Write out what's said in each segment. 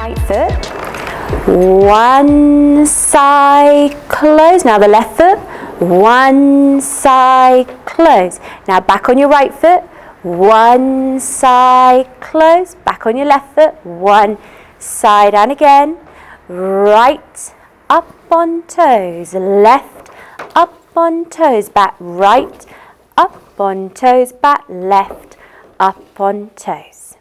right foot. One side, close. Now the left foot. One side, close. Now back on your right foot. One side, close. Back on your left foot. One side, and again. Right, up on toes. Left, up on toes. Back, right, up on toes. Back, left, up on toes.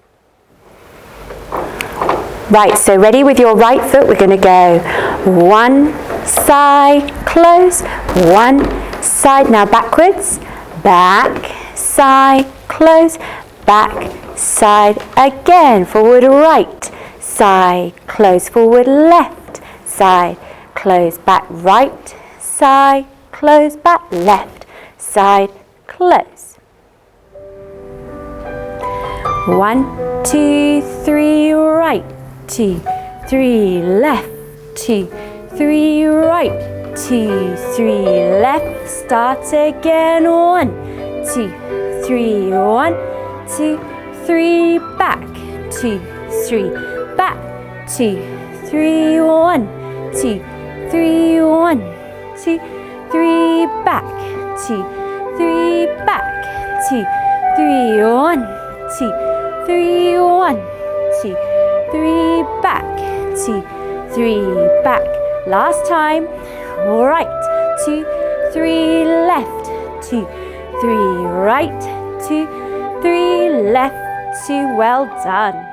Right, so ready with your right foot, we're going to go one side, close, one side, now backwards, back, side, close, back, side, again, forward, right, side, close, forward, left, side, close, back, right, side, close, back, left, side, close. 1, 2, 3, right. 2, 3, left, 2, 3, right, 2, 3, left, start again, 1, 2, 3, 1, 2, 3, back, 2, 3, back, 2, 3, 1, 2, 3, 1, 2, 3, back, 2, 3, back, 2, 3, 1, 2, 3, 1, 2, 3, back, 2, 3, back. Last time. Right, 2, 3, left, 2, 3, right, 2, 3, left, 2. Well done.